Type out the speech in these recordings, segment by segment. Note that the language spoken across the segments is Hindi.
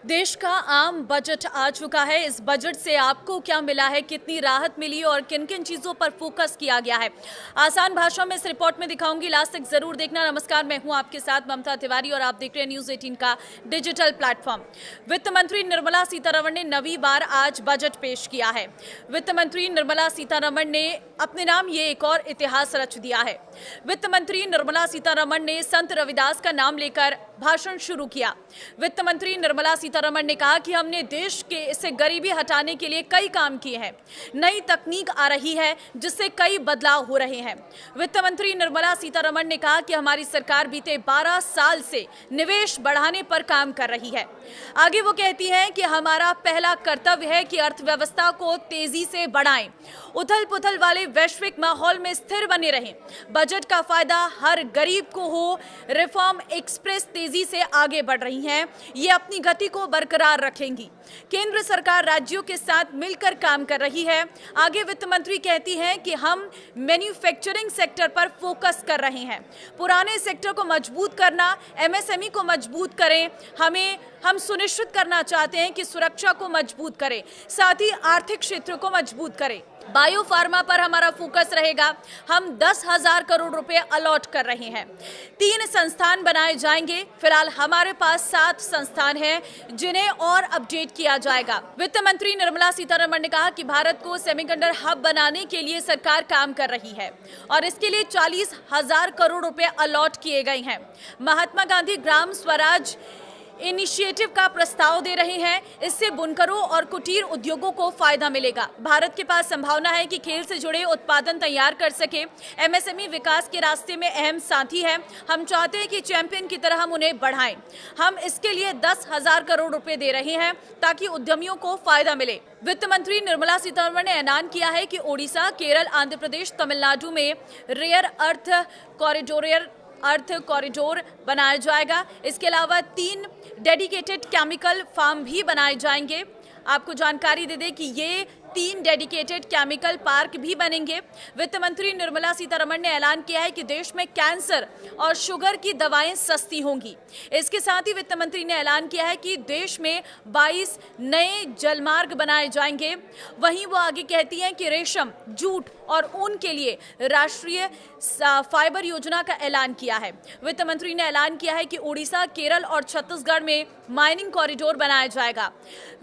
देश का आम बजट आ चुका है। इस बजट से आपको क्या मिला है, कितनी राहत मिली और किन किन चीजों पर फोकस किया गया है, आसान भाषा में इस रिपोर्ट में दिखाऊंगी। लास्ट तक जरूर देखना। नमस्कार, मैं हूं आपके साथ ममता तिवारी और आप देख रहे हैं न्यूज 18 का डिजिटल प्लेटफॉर्म। वित्त मंत्री निर्मला सीतारमण ने नवीं बार आज बजट पेश किया है। वित्त मंत्री निर्मला सीतारमण ने अपने नाम ये एक और इतिहास रच दिया है। वित्त मंत्री निर्मला सीतारमण ने संत रविदास का नाम लेकर भाषण शुरू किया। वित्त मंत्री निर्मला सीतारमण ने कहा कि हमने देश के से गरीबी हटाने के लिए कई काम किए हैं। नई तकनीक आ रही है जिससे कई बदलाव हो रहे हैं। वित्त मंत्री निर्मला सीतारमण ने कहा कि हमारी सरकार बीते 12 साल से निवेश बढ़ाने पर काम कर रही है। आगे वो कहती है कि हमारा पहला कर्तव्य है कि अर्थव्यवस्था को तेजी से बढ़ाएं, उथल पुथल वाले वैश्विक माहौल में स्थिर बने रहें। बजट का फायदा हर गरीब को हो। रिफॉर्म एक्सप्रेस तेजी से आगे बढ़ रही हैं। ये अपनी गति को बरकरार रखेंगी। केंद्र सरकार राज्यों के साथ मिलकर काम कर रही है। आगे वित्त मंत्री कहती हैं कि हम मैन्युफैक्चरिंग सेक्टर पर फोकस कर रहे हैं। पुराने सेक्टर को मजबूत करना, एमएसएमई को मजबूत करें। हम सुनिश्चित करना चाहते हैं कि सुरक्षा को मजबूत करें, साथ ही आर्थिक क्षेत्र को मजबूत करें। बायो फार्मा पर हमारा फोकस रहेगा। हम 10,000 करोड़ रुपए अलॉट कर रहे हैं। 3 संस्थान बनाए जाएंगे। फिलहाल हमारे पास 7 संस्थान हैं जिन्हें और अपडेट किया जाएगा। वित्त मंत्री निर्मला सीतारमण ने कहा कि भारत को सेमीकंडक्टर हब बनाने के लिए सरकार काम कर रही है और इसके लिए 40,000 करोड़ रुपए अलॉट किए गए हैं। महात्मा गांधी ग्राम स्वराज इनिशिएटिव का प्रस्ताव दे रहे हैं। इससे बुनकरों और कुटीर उद्योगों को फायदा मिलेगा। भारत के पास संभावना है कि खेल से जुड़े उत्पादन तैयार कर सके। एमएसएमई विकास के रास्ते में अहम साथी है। हम चाहते हैं कि चैंपियन की तरह हम उन्हें बढ़ाएं। हम इसके लिए 10,000 करोड़ रुपए दे रहे हैं ताकि उद्यमियों को फायदा मिले। वित्त मंत्री निर्मला सीतारमण ने ऐलान किया है कि ओडिशा, केरल, आंध्र प्रदेश, तमिलनाडु में रेयर अर्थ कॉरिडोर बनाया जाएगा। इसके अलावा 3 डेडिकेटेड केमिकल फार्म भी बनाए जाएंगे। आपको जानकारी दे दें कि ये 3 डेडिकेटेड केमिकल पार्क भी बनेंगे। वित्त मंत्री निर्मला सीतारमण ने ऐलान किया है कि देश में कैंसर और शुगर की दवाएं सस्ती होंगी। इसके साथ ही वित्त मंत्री ने ऐलान किया है कि देश में 22 नए जलमार्ग बनाए जाएंगे। वहीं वो आगे कहती हैं कि रेशम, जूट और ऊन के लिए राष्ट्रीय फाइबर योजना का ऐलान किया है। वित्त मंत्री ने ऐलान किया है कि ओडिशा, केरल और छत्तीसगढ़ में माइनिंग कॉरिडोर बनाया जाएगा।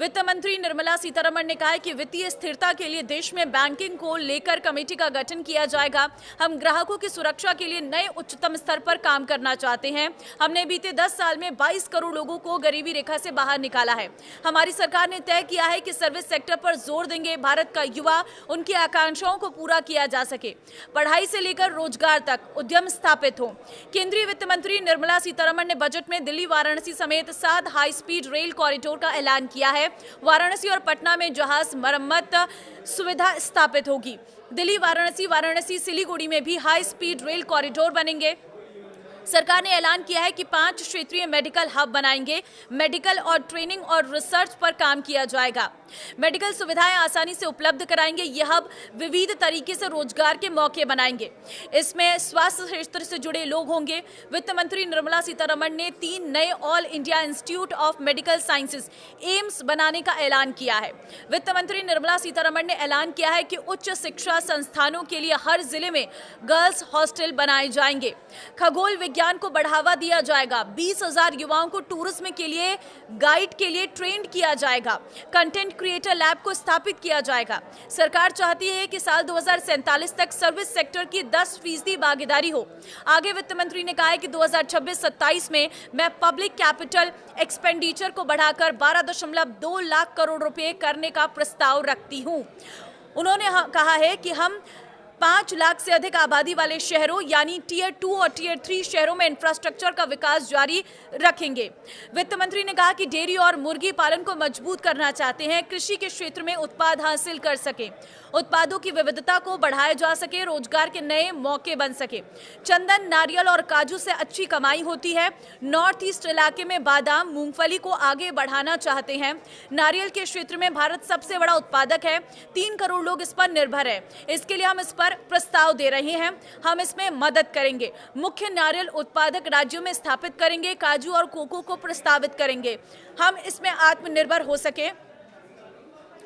वित्त मंत्री निर्मला सीतारमण ने कहा है कि वित्तीय स्थिरता के लिए देश में बैंकिंग को लेकर कमेटी का गठन किया जाएगा। हम ग्राहकों की सुरक्षा के लिए नए उच्चतम स्तर पर काम करना चाहते हैं। हमने बीते 10 साल में 22 करोड़ लोगों को गरीबी रेखा से बाहर निकाला है। हमारी सरकार ने तय किया है कि सर्विस सेक्टर पर जोर देंगे। भारत का युवा, उनकी आकांक्षाओं को पूरा किया जा सके। पढ़ाई से लेकर रोजगार तक उद्यम स्थापित हो। केंद्रीय वित्त मंत्री निर्मला सीतारमण ने बजट में दिल्ली वाराणसी समेत 7 हाई स्पीड रेल कॉरिडोर का ऐलान किया है। वाराणसी और पटना में जहाज मरम्मत सुविधा स्थापित होगी। दिल्ली वाराणसी सिलीगुड़ी में भी हाई स्पीड रेल कॉरिडोर बनेंगे। सरकार ने ऐलान किया है कि 5 क्षेत्रीय मेडिकल हब बनाएंगे। मेडिकल और ट्रेनिंग और रिसर्च पर काम किया जाएगा। मेडिकल सुविधाएं आसानी से उपलब्ध कराएंगे। यह हब विविध तरीके से रोजगार के मौके बनाएंगे। इसमें स्वास्थ्य क्षेत्र से जुड़े लोग होंगे। वित्त मंत्री निर्मला सीतारमण ने 3 नए all India institute of medical sciences AIIMS बनाने का ऐलान किया है। वित्त मंत्री निर्मला सीतारमण ने ऐलान किया है कि उच्च शिक्षा संस्थानों के लिए हर जिले में गर्ल्स हॉस्टल बनाए जाएंगे। खगोल विज्ञान को बढ़ावा दिया जाएगा। 20,000 युवाओं को टूरिज्म के लिए गाइड के लिए ट्रेंड किया जाएगा। कंटेंट क्रिएटर लैब को स्थापित किया जाएगा। सरकार चाहती है कि साल 2047 तक सर्विस सेक्टर की 10% भागीदारी हो। आगे वित्त मंत्री ने कहा है कि 2026-27 में मैं पब्लिक कैपिटल एक्सपेंडिचर को बढ़ाकर 12.2 लाख करोड़ रुपए करने का प्रस्ताव रखती हूं। उन्होंने कहा है कि हम 5 लाख से अधिक आबादी वाले शहरों यानी टियर 2 और टियर 3 शहरों में इंफ्रास्ट्रक्चर का विकास जारी रखेंगे। वित्त मंत्री ने कहा कि डेयरी और मुर्गी पालन को मजबूत करना चाहते हैं। कृषि के क्षेत्र में उत्पाद हासिल कर सके, उत्पादों की विविधता को बढ़ाया जा सके, रोजगार के नए मौके बन सके। चंदन, नारियल और काजू से अच्छी कमाई होती है। नॉर्थ ईस्ट इलाके में बादाम, मूंगफली को आगे बढ़ाना चाहते हैं। नारियल के क्षेत्र में भारत सबसे बड़ा उत्पादक है। 3 करोड़ लोग इस पर निर्भर है। इसके लिए हम इस पर पर प्रस्ताव दे रहे हैं। हम इसमें मदद करेंगे। मुख्य नारियल उत्पादक राज्यों में स्थापित करेंगे। काजू और कोको को प्रस्तावित करेंगे। हम इसमें आत्मनिर्भर हो सके।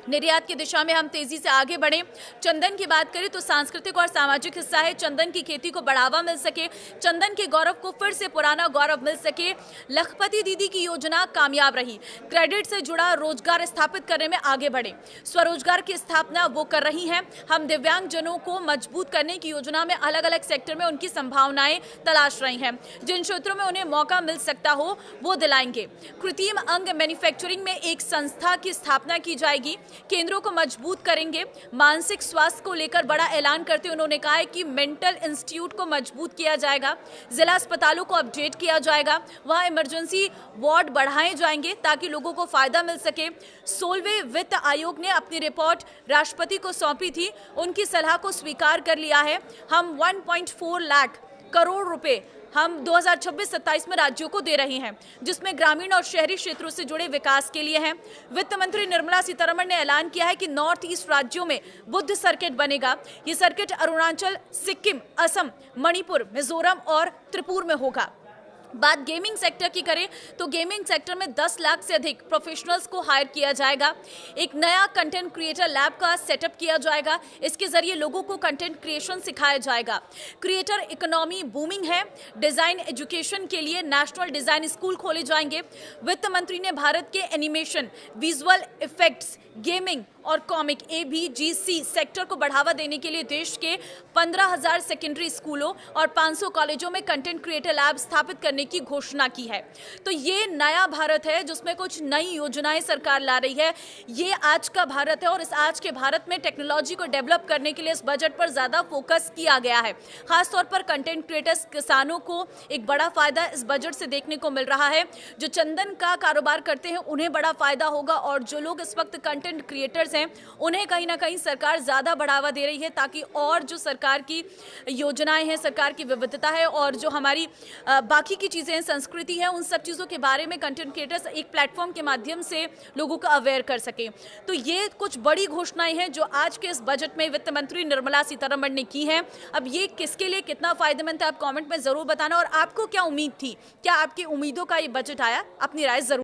निर्यात की दिशा में हम तेजी से आगे बढ़ें। चंदन की बात करें तो सांस्कृतिक और सामाजिक हिस्सा है। चंदन की खेती को बढ़ावा मिल सके, चंदन के गौरव को फिर से पुराना गौरव मिल सके। लखपति दीदी की योजना कामयाब रही। क्रेडिट से जुड़ा रोजगार स्थापित करने में आगे बढ़े। स्वरोजगार की स्थापना वो कर रही हैं। हम दिव्यांग जनों को मजबूत करने की योजना में अलग अलग सेक्टर में उनकी संभावनाएं तलाश रही हैं। जिन क्षेत्रों में उन्हें मौका मिल सकता हो वो दिलाएंगे। कृत्रिम अंग मैन्युफैक्चरिंग में एक संस्था की स्थापना की जाएगी। केंद्रों को मजबूत करेंगे। मानसिक स्वास्थ्य को लेकर बड़ा ऐलान करते उन्होंने कहा है कि मेंटल इंस्टीट्यूट को मजबूत किया जाएगा। जिला अस्पतालों को अपडेट किया जाएगा। वहां इमरजेंसी वार्ड बढ़ाए जाएंगे ताकि लोगों को फायदा मिल सके। 16वें वित्त आयोग ने अपनी रिपोर्ट राष्ट्रपति को सौंपी थी। उनकी सलाह को स्वीकार कर लिया है। हम 1.4 लाख करोड़ रुपए हम 2026-27 में राज्यों को दे रहे हैं, जिसमें ग्रामीण और शहरी क्षेत्रों से जुड़े विकास के लिए हैं। वित्त मंत्री निर्मला सीतारमण ने ऐलान किया है कि नॉर्थ ईस्ट राज्यों में बुद्ध सर्किट बनेगा। ये सर्किट अरुणाचल, सिक्किम, असम, मणिपुर, मिजोरम और त्रिपुरा में होगा। बात गेमिंग सेक्टर की करें तो गेमिंग सेक्टर में 10 लाख से अधिक प्रोफेशनल्स को हायर किया जाएगा। एक नया कंटेंट क्रिएटर लैब का सेटअप किया जाएगा। इसके जरिए लोगों को कंटेंट क्रिएशन सिखाया जाएगा। क्रिएटर इकोनॉमी बूमिंग है। डिजाइन एजुकेशन के लिए नेशनल डिजाइन स्कूल खोले जाएंगे। वित्त मंत्री ने भारत के एनिमेशन, विजुअल इफेक्ट्स, गेमिंग और कॉमिक ABGC सेक्टर को बढ़ावा देने के लिए देश के 15,000 सेकेंडरी स्कूलों और 500 कॉलेजों में कंटेंट क्रिएटर लैब स्थापित करने की घोषणा की है। तो ये नया भारत है जिसमें कुछ नई योजनाएं सरकार ला रही है। ये आज का भारत है और इस आज के भारत में टेक्नोलॉजी को डेवलप करने के लिए इस बजट पर ज्यादा फोकस किया गया है। खासतौर पर कंटेंट क्रिएटर्स, किसानों को एक बड़ा फायदा इस बजट से देखने को मिल रहा है। जो चंदन का कारोबार करते हैं उन्हें बड़ा फायदा होगा और जो लोग इस वक्त कंटेंट क्रिएटर्स हैं उन्हें कहीं ना कहीं सरकार ज्यादा बढ़ावा दे रही है ताकि और जो सरकार की योजनाएं हैं, सरकार की विविधता है और जो हमारी बाकी की चीजें हैं, संस्कृति है, उन सब चीजों के बारे में कंटेंट क्रिएटर्स एक प्लेटफॉर्म के माध्यम से लोगों को अवेयर कर सके। तो ये कुछ बड़ी घोषणाएं हैं जो आज के इस बजट में वित्त मंत्री निर्मला सीतारमण ने की हैं। अब ये किसके लिए कितना फायदेमंद है आप कमेंट में जरूर बताना और आपको क्या उम्मीद थी, क्या आपकी उम्मीदों का ये बजट आया, अपनी राय जरूर